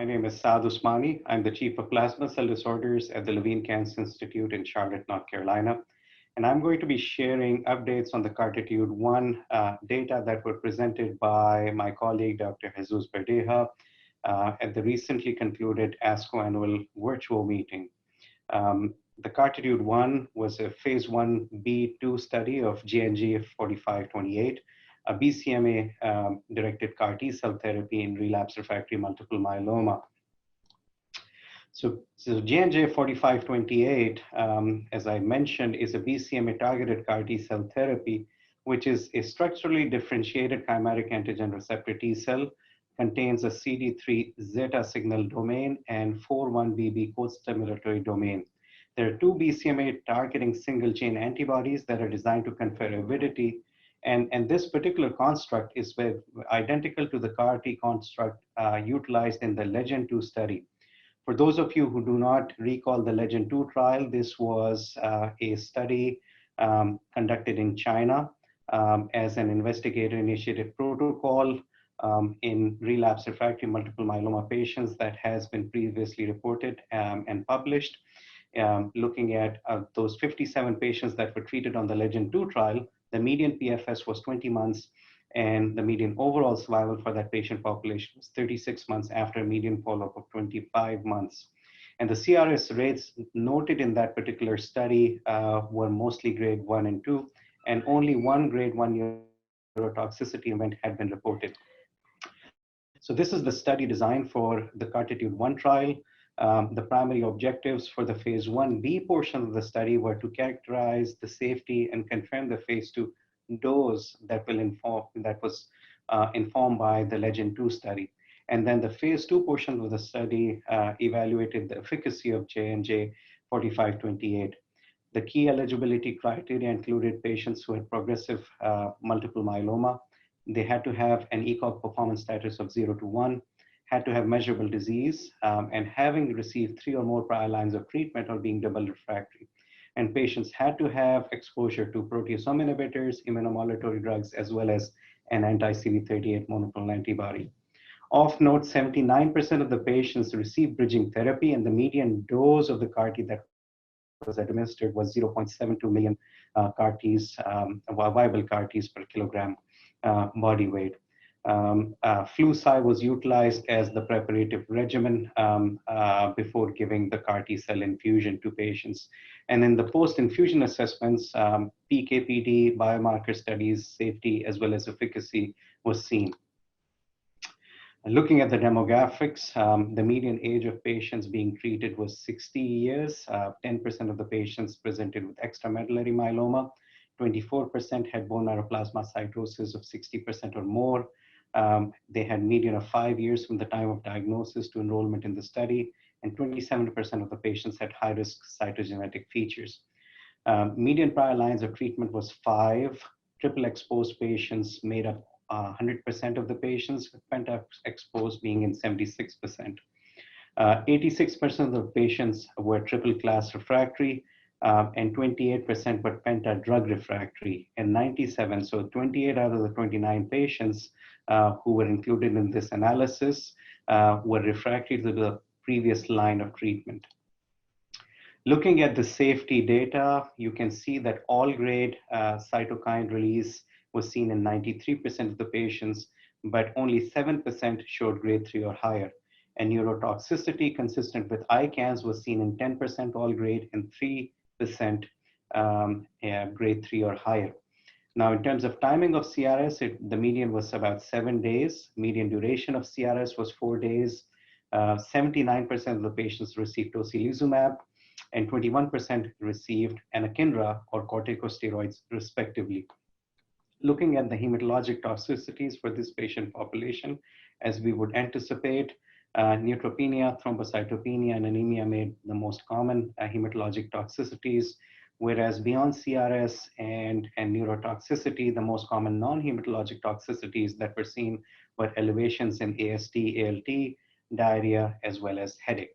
My name is Saad Usmani. I'm the Chief of Plasma Cell Disorders at the Levine Cancer Institute in Charlotte, North Carolina. And I'm going to be sharing updates on the CARTITUDE-1 data that were presented by my colleague, Dr. Jesus Verdeja, at the recently concluded ASCO annual virtual meeting. The CARTITUDE-1 was a phase 1b/2 study of JNJ 4528, a BCMA directed CAR T cell therapy in relapsed refractory multiple myeloma. So JNJ 4528, as I mentioned, is a BCMA targeted CAR T cell therapy, which is a structurally differentiated chimeric antigen receptor T cell, contains a CD3 zeta signal domain and 4-1BB co-stimulatory domain. There are two BCMA targeting single chain antibodies that are designed to confer avidity. And this particular construct is identical to the CAR T construct utilized in the LEGEND-2 study. For those of you who do not recall the LEGEND-2 trial, this was a study conducted in China as an investigator-initiated protocol in relapsed refractory multiple myeloma patients that has been previously reported and published. Looking at those 57 patients that were treated on the LEGEND-2 trial, the median PFS was 20 months, and the median overall survival for that patient population was 36 months after a median follow-up of 25 months. And the CRS rates noted in that particular study were mostly grade 1 and 2, and only one grade 1 neurotoxicity event had been reported. So this is the study design for the CARTITUDE-1 trial. The primary objectives for the phase 1b portion of the study were to characterize the safety and confirm the phase 2 dose that was informed by the LEGEND-2 study. And then the phase 2 portion of the study evaluated the efficacy of JNJ 4528. The key eligibility criteria included patients who had progressive multiple myeloma. They had to have an ECOG performance status of 0 to 1, had to have measurable disease, and having received 3 or more prior lines of treatment or being double refractory. And patients had to have exposure to proteasome inhibitors, immunomodulatory drugs, as well as an anti-CD38 monoclonal antibody. Of note, 79% of the patients received bridging therapy, and the median dose of the CAR T that was administered was 0.72 million viable CAR Ts per kilogram body weight. Flu-cy was utilized as the preparative regimen before giving the CAR T cell infusion to patients. And in the post-infusion assessments, PK/PD, biomarker studies, safety, as well as efficacy was seen. Looking at the demographics, the median age of patients being treated was 60 years. 10% of the patients presented with extramedullary myeloma. 24% had bone marrow plasmacytosis of 60% or more. They had median of 5 years from the time of diagnosis to enrollment in the study, and 27% of the patients had high-risk cytogenetic features. Median prior lines of treatment was 5. Triple-exposed patients made up 100% of the patients, with penta-exposed being in 76%. 86% of the patients were triple-class refractory, and 28% were penta-drug refractory, and 97, so 28 out of the 29 patients who were included in this analysis were refractory to the previous line of treatment. Looking at the safety data, you can see that all-grade cytokine release was seen in 93% of the patients, but only 7% showed grade 3 or higher. And neurotoxicity consistent with ICANS was seen in 10% all-grade and 3% grade 3 or higher. Now, in terms of timing of CRS, the median was about 7 days. Median duration of CRS was 4 days. 79% of the patients received tocilizumab, and 21% received anakinra or corticosteroids, respectively. Looking at the hematologic toxicities for this patient population, as we would anticipate, neutropenia, thrombocytopenia, and anemia made the most common hematologic toxicities, whereas beyond CRS and neurotoxicity, the most common non-hematologic toxicities that were seen were elevations in AST, ALT, diarrhea, as well as headache.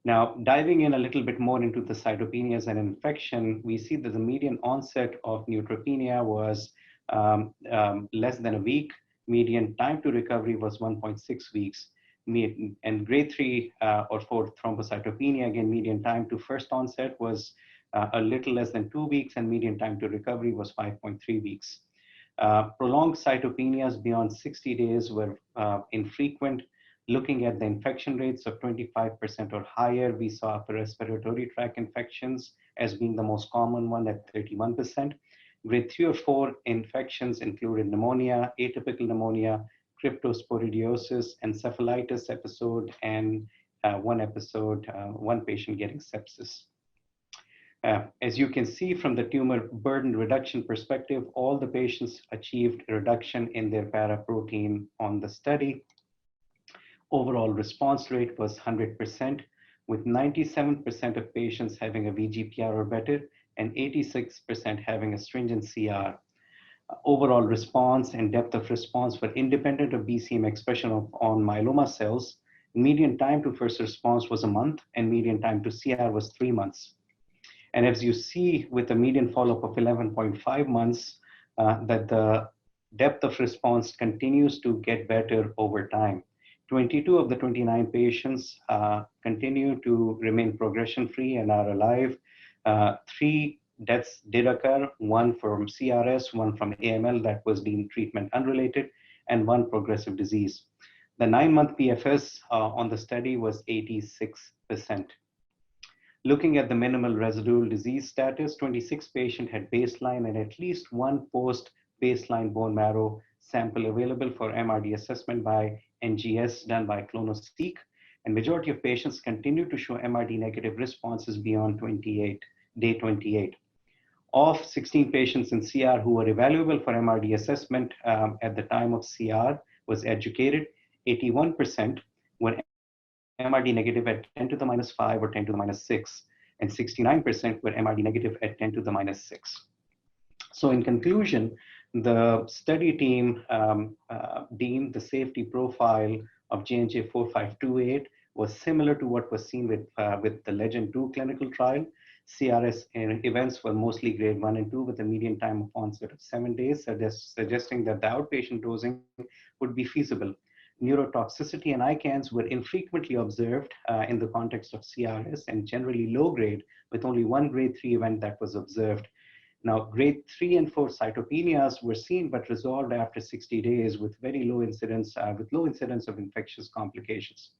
Now, diving in a little bit more into the cytopenias and infection, we see that the median onset of neutropenia was less than a week. Median time to recovery was 1.6 weeks. and grade 3 or 4 thrombocytopenia, again, median time to first onset was a little less than 2 weeks, and median time to recovery was 5.3 weeks. Prolonged cytopenias beyond 60 days were infrequent. Looking at the infection rates of 25% or higher, we saw upper respiratory tract infections as being the most common one at 31%. Grade 3 or 4 infections included pneumonia, atypical pneumonia, cryptosporidiosis, encephalitis episode, and one patient getting sepsis. As you can see from the tumor burden reduction perspective, all the patients achieved a reduction in their paraprotein on the study. Overall response rate was 100%, with 97% of patients having a VGPR or better, and 86% having a stringent CR. Overall response and depth of response were independent of BCMA expression on myeloma cells. Median time to first response was a month, and median time to CR was 3 months. And as you see with a median follow-up of 11.5 months, that the depth of response continues to get better over time. 22 of the 29 patients continue to remain progression-free and are alive. 3 deaths did occur, one from CRS, one from AML that was deemed treatment unrelated, and 1 progressive disease. The 9-month PFS on the study was 86%. Looking at the minimal residual disease status, 26 patients had baseline and at least 1 post-baseline bone marrow sample available for MRD assessment by NGS done by clonoSEQ, and majority of patients continue to show MRD negative responses beyond day 28. Of 16 patients in CR who were evaluable for MRD assessment at the time of CR was educated, 81% were MRD negative at 10 to the minus 5 or 10 to the minus 6, and 69% were MRD negative at 10 to the minus 6. So in conclusion, the study team deemed the safety profile of JNJ-4528 was similar to what was seen with the LEGEND-2 clinical trial. CRS events were mostly grade 1 and 2 with a median time of onset of 7 days, suggesting that the outpatient dosing would be feasible. Neurotoxicity and ICANS were infrequently observed in the context of CRS and generally low grade, with only 1 grade 3 event that was observed. Now, grade 3 and 4 cytopenias were seen but resolved after 60 days with very low incidence, of infectious complications.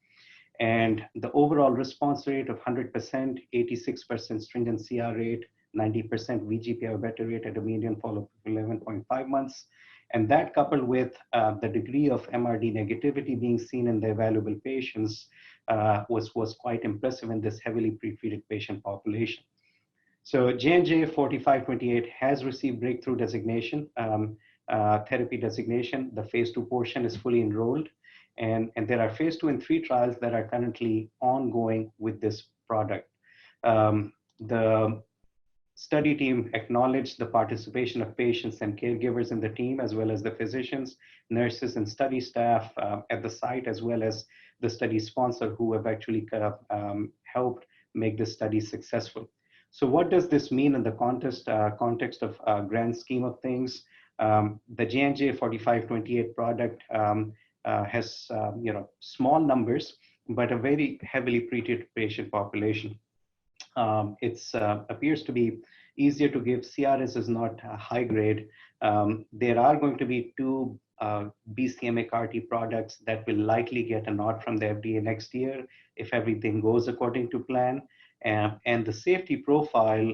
And the overall response rate of 100%, 86% stringent CR rate, 90% VGPR better rate at a median follow-up of 11.5 months. And that coupled with the degree of MRD negativity being seen in the evaluable patients was quite impressive in this heavily pretreated patient population. So JNJ-4528 has received breakthrough designation, therapy designation. The phase 2 portion is fully enrolled. And there are phase 2 and 3 trials that are currently ongoing with this product. The study team acknowledged the participation of patients and caregivers in the team, as well as the physicians, nurses, and study staff at the site, as well as the study sponsor who have actually helped make this study successful. So what does this mean in the context of grand scheme of things? The JNJ-4528 product has small numbers, but a very heavily treated patient population. It appears to be easier to give. CRS is not high grade. There are going to be 2 BCMA CAR-T products that will likely get a nod from the FDA next year if everything goes according to plan. And the safety profile,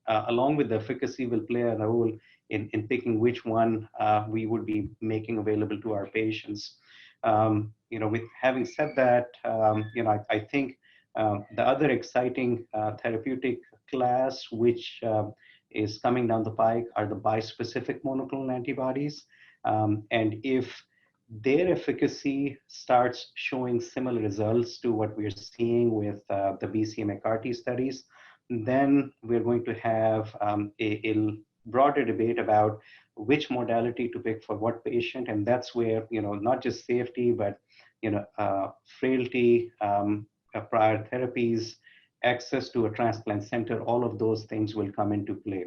along with the efficacy, will play a role in picking which one we would be making available to our patients. With having said that, I think the other exciting therapeutic class which is coming down the pike are the bispecific monoclonal antibodies. And if their efficacy starts showing similar results to what we're seeing with the BCMA CAR-T studies, then we're going to have a broader debate about which modality to pick for what patient. And that's where, not just safety, but, frailty, prior therapies, access to a transplant center, all of those things will come into play.